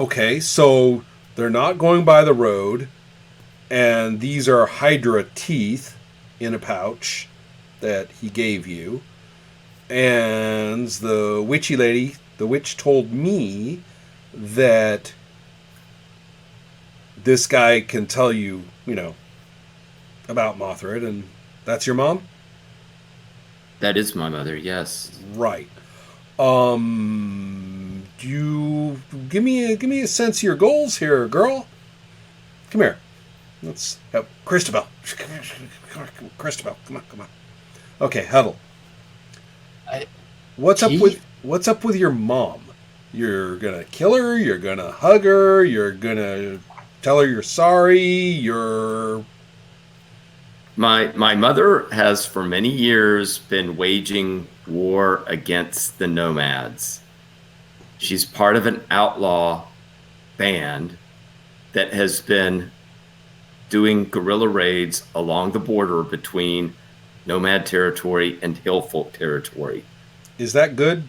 Okay, so they're not going by the road, and these are Hydra teeth in a pouch that he gave you. And the witchy lady, the witch told me that this guy can tell you, about Mothrid, and that's your mom? That is my mother, yes. Right. Do you give me a sense of your goals here, girl? Come here. Let's have Christabel. Christabel, come on. Okay, huddle. I, What's Teeth? up with your mom? You're gonna kill her. You're gonna hug her. You're gonna tell her you're sorry. You're My mother has for many years been waging war against the nomads. She's part of an outlaw band that has been doing guerrilla raids along the border between nomad territory and hill folk territory. Is that good?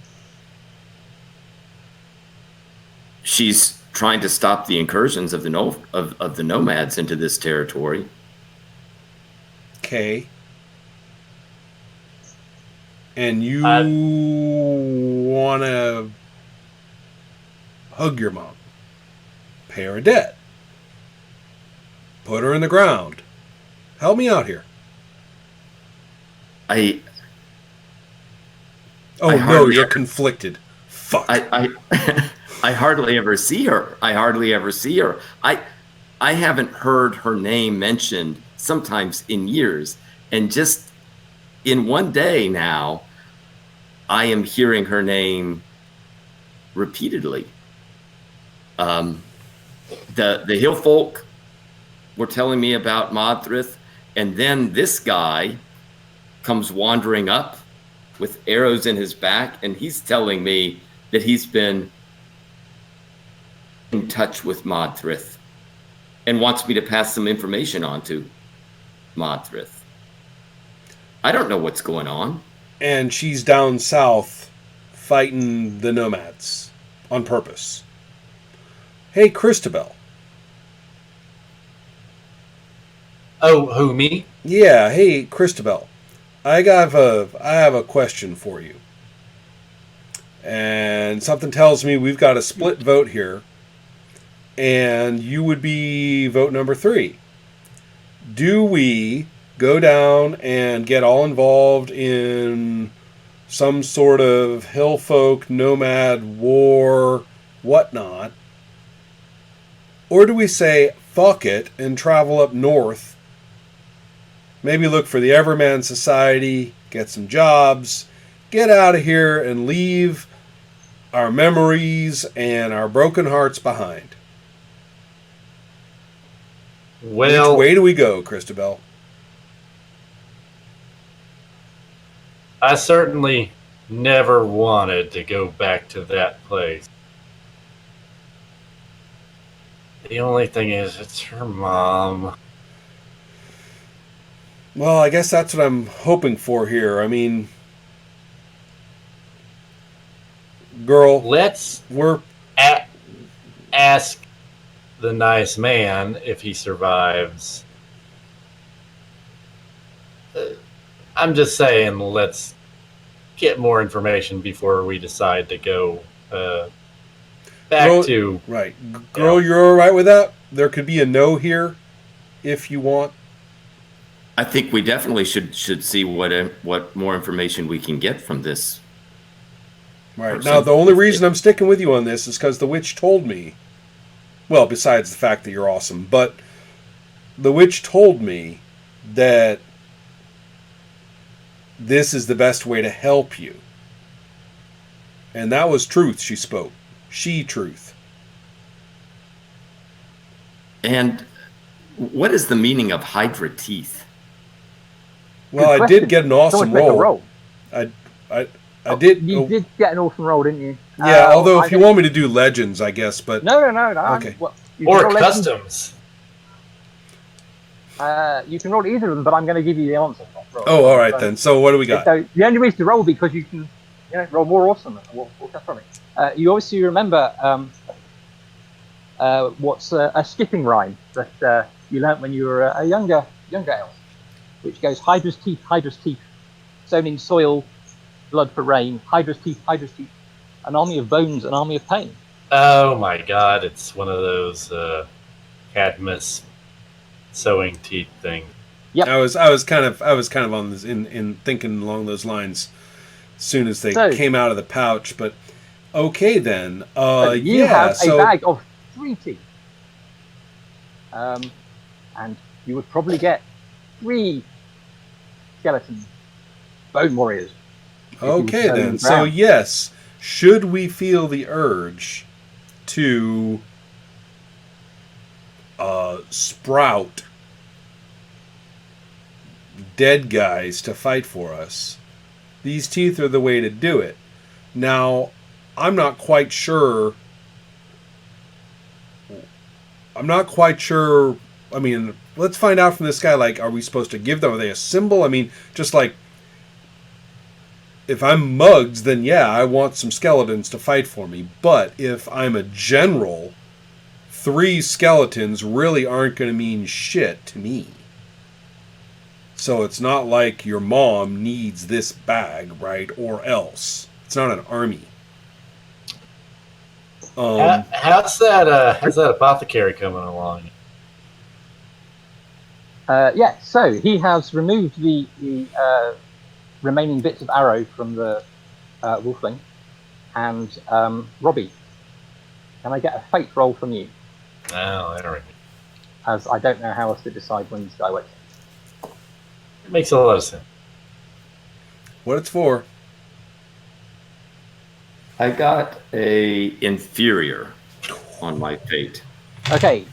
She's trying to stop the incursions of the nomads into this territory. Okay. And you I, wanna hug your mom, pay her a debt, put her in the ground. Help me out here. I Oh I no, hardly you're ever, conflicted. Fuck. I I hardly ever see her. I hardly ever see her. I haven't heard her name mentioned sometimes in years, and just in one day now, I am hearing her name repeatedly. Um, the hill folk were telling me about Modthrith, and then this guy comes wandering up with arrows in his back, and he's telling me that he's been in touch with Modthrith and wants me to pass some information on to Modthrith. I don't know what's going on. And she's down south fighting the nomads on purpose. Hey, Christabel. oh, who, me? Yeah, hey, Christabel. I have a question for you. And something tells me we've got a split vote here. And you would be vote number 3. Do we go down and get all involved in some sort of hill folk, nomad, war, whatnot? Or do we say, fuck it, and travel up north? Maybe look for the Everman Society, get some jobs, get out of here and leave our memories and our broken hearts behind. Which Well, way do we go, Christabel? I certainly never wanted to go back to that place. The only thing is, it's her mom. Well, I guess that's what I'm hoping for here. I mean, girl, Let's we're a- ask the nice man if he survives. I'm just saying, let's get more information before we decide to go back girl, to. right. Girl, you're all right with that? There could be a no here if you want. I think we definitely should see what more information we can get from this Right. person. Now, the only reason I'm sticking with you on this is because the witch told me, well, besides the fact that you're awesome, but the witch told me that this is the best way to help you. And that was truth she spoke. She truth. And what is the meaning of Hydra teeth? Well, Good I did question. get an awesome Someone make a roll. roll. I did. You did get an awesome roll, didn't you? Yeah, although I if you think- want me to do legends, I guess, but No. Okay. Well, you can Or roll legends. customs. You can roll either of them, but I'm going to give you the answer. Not roll. oh, all right So- then. So what do we got? So the only reason to roll because you can, roll more awesome. From it. You obviously remember what's a skipping rhyme that you learnt when you were a younger elf, which goes Hydra's teeth, sown in soil, blood for rain, Hydra's teeth, an army of bones, an army of pain. Oh my God! It's one of those Cadmus sewing teeth things. Yep. I was kind of on this in thinking along those lines as soon as they came out of the pouch, but okay then. You have a bag of 3 teeth. And you would probably get 3 skeleton bone warriors. Okay then. So yes, should we feel the urge to sprout dead guys to fight for us, these teeth are the way to do it. Now, I'm not quite sure. I mean, let's find out from this guy, like, are we supposed to give them, are they a symbol? I mean, just like, if I'm Mugs, then yeah, I want some skeletons to fight for me. But if I'm a general, 3 skeletons really aren't going to mean shit to me. So it's not like your mom needs this bag, right? Or else. It's not an army. How's that apothecary coming along? Yeah, so he has removed the remaining bits of arrow from the wolfling. And Robbie, can I get a fate roll from you? Oh, there we go. As I don't know how else to decide when this guy wakes up. It makes a lot of sense. What it's for. I got a inferior on my fate. Okay.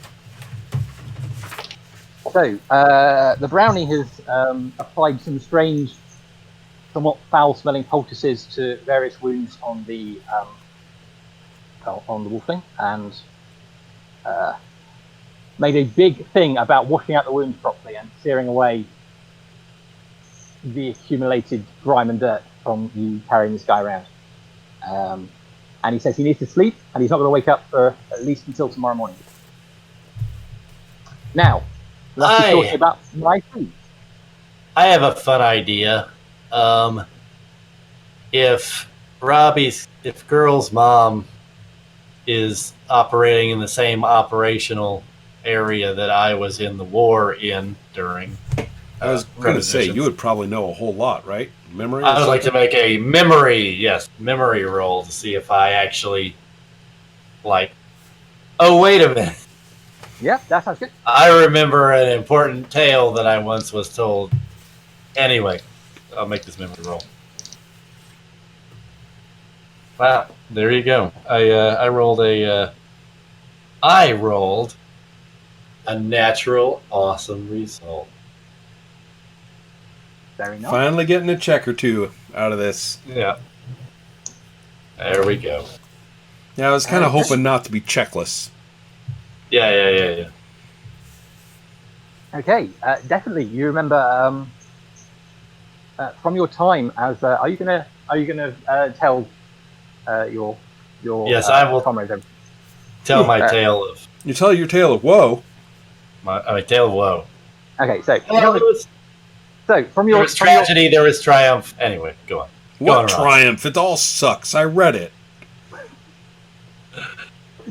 So, the brownie has applied some strange, somewhat foul-smelling poultices to various wounds on the wolfling, and made a big thing about washing out the wounds properly and clearing away the accumulated grime and dirt from you carrying this guy around. And he says he needs to sleep, and he's not going to wake up for at least until tomorrow morning. Now, let's be talking about my food. I have a fun idea. If girl's mom is operating in the same operational area that I was in the war in during, I was going to say, you would probably know a whole lot, right? Memory? I would like to make a memory roll to see if I actually, oh, wait a minute. Yeah, that sounds good. I remember an important tale that I once was told. Anyway, I'll make this memory roll. Wow, there you go. I rolled a natural awesome result. Very nice. Finally getting a check or two out of this. Yeah. There we go. Yeah, I was kind of hoping not to be checkless. Yeah. Okay, definitely. You remember from your time as are you gonna tell your yes, I will comrades? tell my tale of You tell your tale of woe. my tale of woe. Okay, so from there was tragedy, there was triumph. Anyway, go on. What triumph? It all sucks. I read it.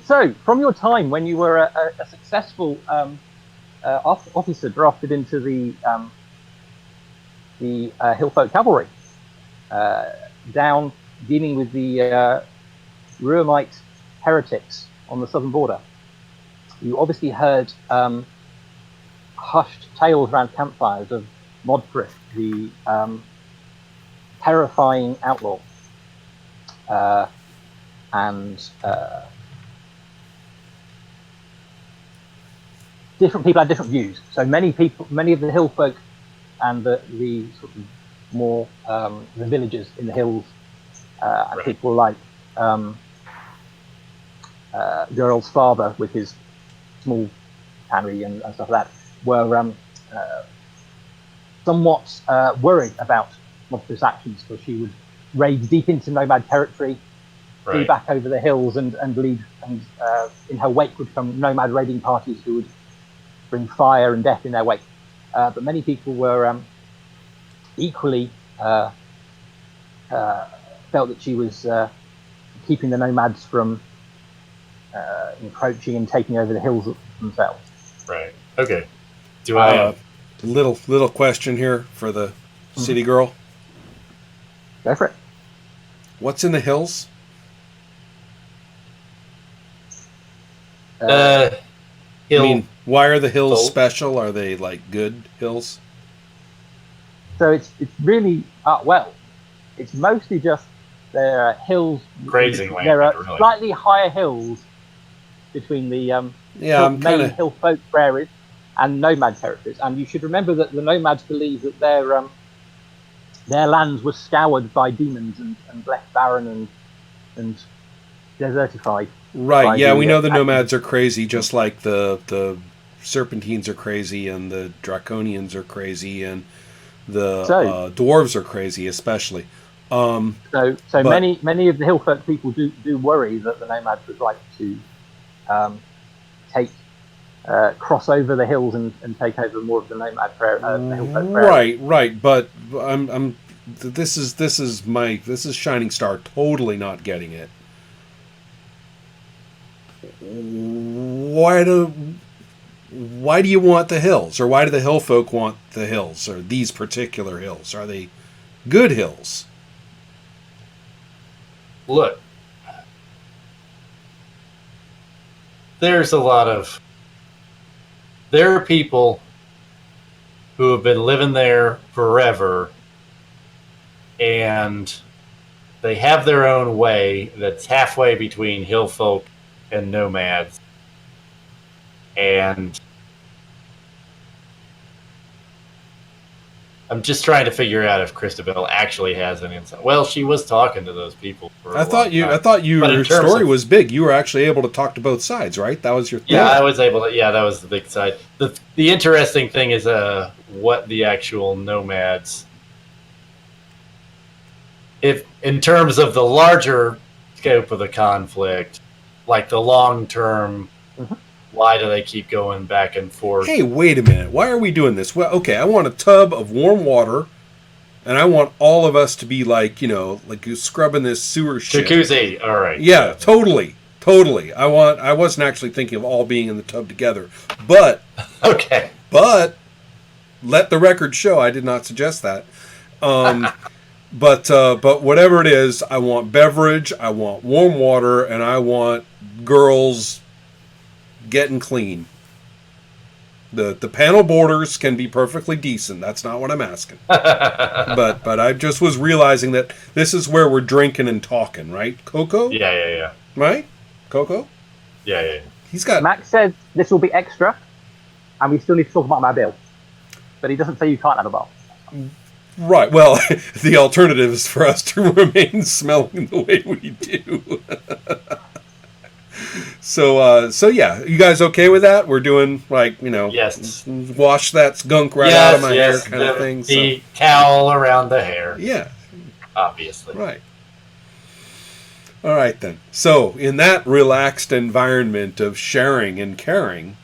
So, from your time when you were a successful officer drafted into the Hillfolk Cavalry, down dealing with the Ruamite heretics on the southern border, you obviously heard hushed tales around campfires of Modfrith, the terrifying outlaw, and different people had different views. So many of the hill folk and the sort of more the villagers in the hills, and people like Gerald's father with his small tannery and stuff like that, were somewhat worried about Modfrith's actions, because she would raid deep into nomad territory, flew back over the hills and lead, and in her wake would come nomad raiding parties who would bring fire and death in their wake. But many people were equally felt that she was keeping the nomads from encroaching and taking over the hills themselves. Right. Okay. Do I little question here for the city girl? Go for it. What's in the hills? hill? I mean, why are the hills Gold. special? Are they like good hills? So it's really well. It's mostly just there are hills. Grazing land, There are really. slightly higher hills between the Yeah, I'm main kind of. hill folk areas and nomad territories. And you should remember that the nomads believe that their lands were scoured by demons and left barren and desertified. Right. by Yeah, the, we know the actions. nomads are crazy, just like the Serpentines are crazy, and the Draconians are crazy, and the dwarves are crazy, especially. So but- many of the hill folk people do worry that the nomads would like to cross over the hills and take over more of the nomad the hill folk prairie. Right. But this is Shining Star totally not getting it. Why do you want the hills, or why do the hill folk want the hills, or these particular hills? Are they good hills? Look, there are people who have been living there forever, and they have their own way that's halfway between hill folk and nomads. And I'm just trying to figure out if Christabel actually has an insight. Well, she was talking to those people for I thought But in your terms story of- was big. You were actually able to talk to both sides, right? That was your thing. Yeah, I was able to. Yeah, that was the big side. The interesting thing is what the actual nomads, if in terms of the larger scope of the conflict, like the long term, why do they keep going back and forth? Hey, wait a minute. Why are we doing this? Well, okay, I want a tub of warm water, and I want all of us to be like you're scrubbing this sewer shit. Jacuzzi, all right. Yeah, totally. I wasn't actually thinking of all being in the tub together, but Okay. let the record show I did not suggest that. But whatever it is, I want beverage, I want warm water, and I want girls getting clean. The panel borders can be perfectly decent. That's not what I'm asking. but I just was realizing that this is where we're drinking and talking, right? Coco? Yeah. Right? Coco? Yeah. He's got... Max says this will be extra, and we still need to talk about my bill. But he doesn't say you can't have a bar. Right. Well, the alternative is for us to remain smelling the way we do. So yeah, you guys okay with that? We're doing Yes. wash that skunk right out of my hair kind of thing. The cowl around the hair. Yeah. Obviously. Right. All right then. So in that relaxed environment of sharing and caring,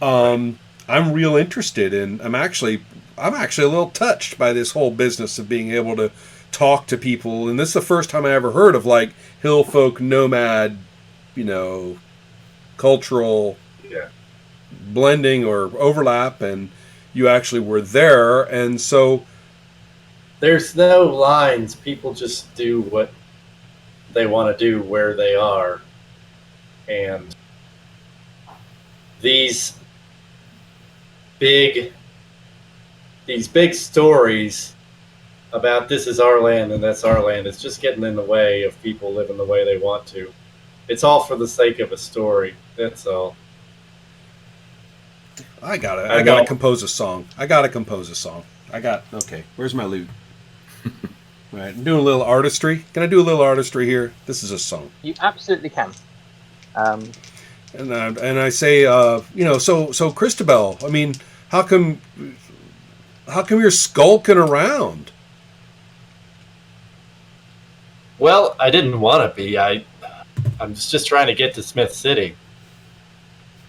I'm real interested in. I'm actually a little touched by this whole business of being able to talk to people, and this is the first time I ever heard of like hill folk nomad, cultural blending or overlap, and you actually were there, and so There's no lines. People just do what they want to do where they are. And these big stories about this is our land and that's our land, it's just getting in the way of people living the way they want to. It's all for the sake of a story. That's all. I gotta compose a song. Okay, where's my lute? All right, I'm doing a little artistry. Can I do a little artistry here? This is a song. You absolutely can. And I say, so Christabel, I mean, how come you're skulking around? Well, I didn't want to be. I'm just trying to get to Smith City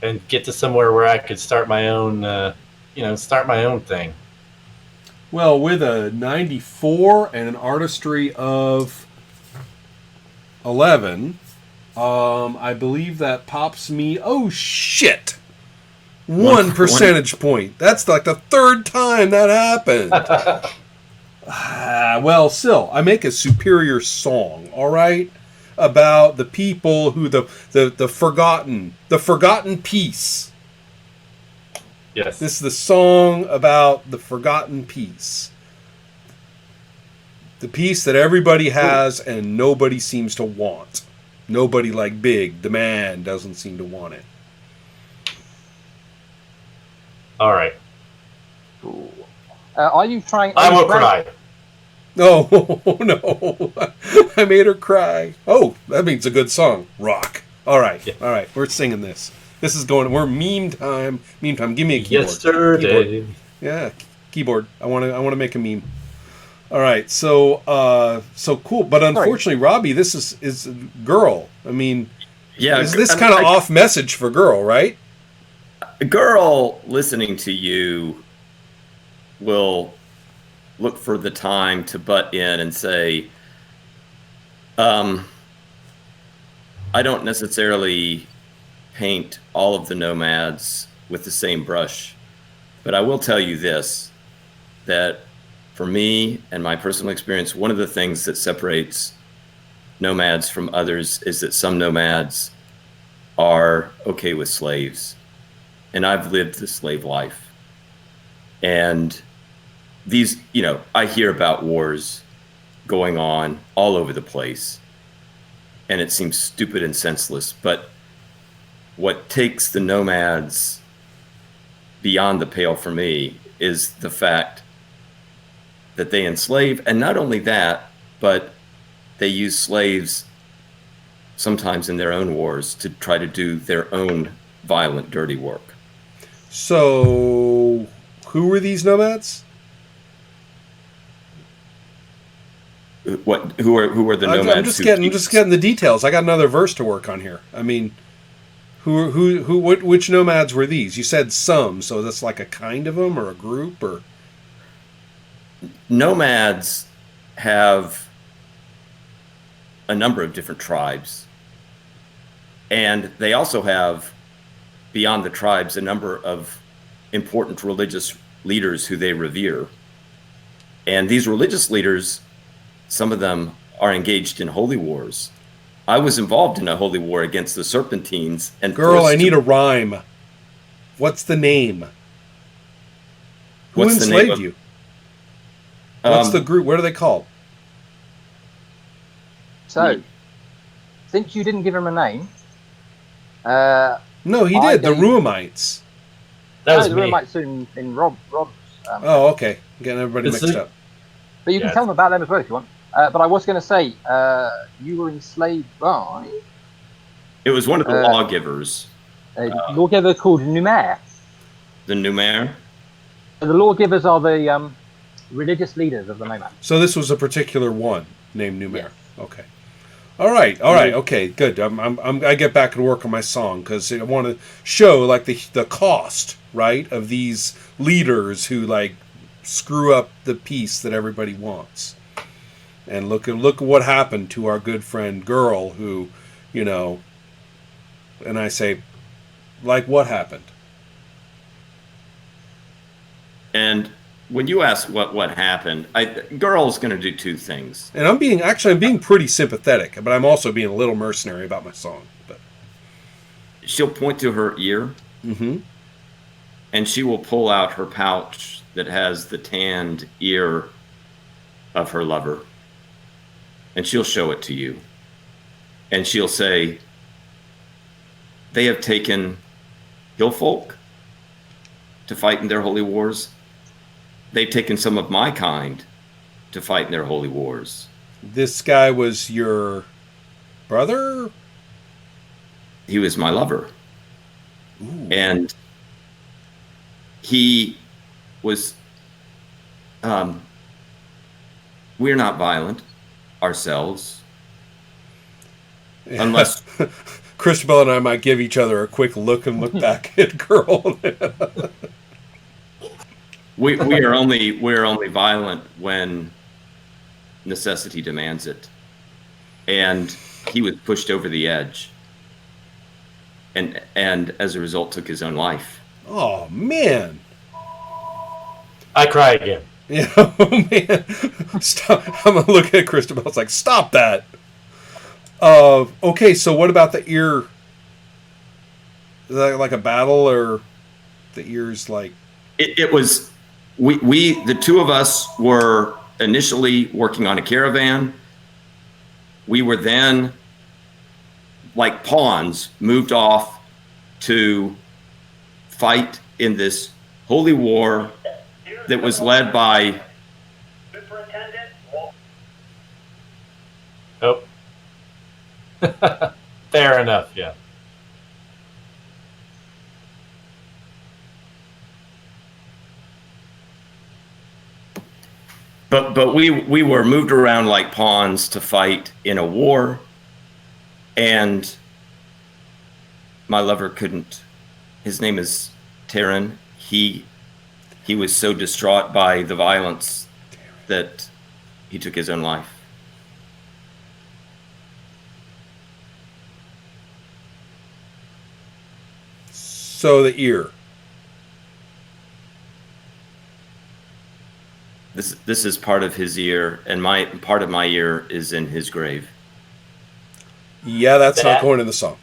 and get to somewhere where I could start my own, start my own thing. Well, with a 94 and an artistry of 11, I believe that pops me. Oh shit! 1 percentage point. That's like the third time that happened. Well, still, I make a superior song. All right, about the people who the forgotten piece. Yes. This is the song about the forgotten piece. The piece that everybody has and nobody seems to want. Nobody like Big, the man, doesn't seem to want it. All right. Are you trying? I will cry. No, no. I made her cry. Oh, that means a good song. Rock. All right. Yeah. All right. We're singing this. This is going. We're meme time. Meme time. Give me a keyboard. Yesterday. Keyboard. Yeah, keyboard. I want to make a meme. All right. So cool. But unfortunately, Robbie, this is a girl. I mean, Yeah, is this kind of off message for girl, right? a girl listening to you will look for the time to butt in and say, I don't necessarily paint all of the nomads with the same brush, but I will tell you this, that for me and my personal experience, one of the things that separates nomads from others is that some nomads are okay with slaves. And I've lived the slave life. And these, I hear about wars going on all over the place. And it seems stupid and senseless. But what takes the nomads beyond the pale for me is the fact that they enslave. And not only that, but they use slaves sometimes in their own wars to try to do their own violent, dirty work. So, who were these nomads? What? Who are the nomads? I'm just getting the details. I got another verse to work on here. I mean, which nomads were these? You said some, so that's like a kind of them or a group or. Nomads have a number of different tribes, and they also have, beyond the tribes, a number of important religious leaders who they revere. And these religious leaders, some of them are engaged in holy wars. I was involved in a holy war against the Serpentines. And girl, I need a rhyme. What's the name? Who enslaved you? What's the group? What are they called? So, since you didn't give him a name, no, he did. The Ruamites. That was the me. Ruamites in Rob's. Oh, okay. I'm getting everybody mixed up. But you can tell them about them as well if you want. But I was going to say, you were enslaved by... It was one of the lawgivers. A lawgiver called Numer. The Numer? The lawgivers are the religious leaders of the nomads. So this was a particular one named Numer. Yes. Okay. All right. Okay. Good. I get back to work on my song because I want to show like the cost, right, of these leaders who like screw up the peace that everybody wants. And look at what happened to our good friend Girl, who, and I say, like what happened? And when you ask what happened, Girl's going to do two things. And I'm being pretty sympathetic, but I'm also being a little mercenary about my song. But she'll point to her ear, and she will pull out her pouch that has the tanned ear of her lover, and she'll show it to you. And she'll say, "They have taken hill folk to fight in their holy wars. They've taken some of my kind to fight in their holy wars." This guy was your brother? He was my lover. Ooh. And he was, we're not violent ourselves. Unless Christabel and I might give each other a quick look and look back at girl. we're only violent when necessity demands it. And he was pushed over the edge. And as a result took his own life. Oh man. I cry again. Yeah, oh man. Stop. I'm gonna look at Christabel. It's like, stop that. Okay, so what about the ear? Is that like a battle, or the ears like? It was we the two of us were initially working on a caravan. We were then, like pawns, moved off to fight in this holy war that was led by Oh. Fair enough, yeah. but we were moved around like pawns to fight in a war, and my lover couldn't. His name is Taryn. He was so distraught by the violence that he took his own life. So the ear. This is part of his ear, and part of my ear is in his grave. Yeah, that's not going in the song.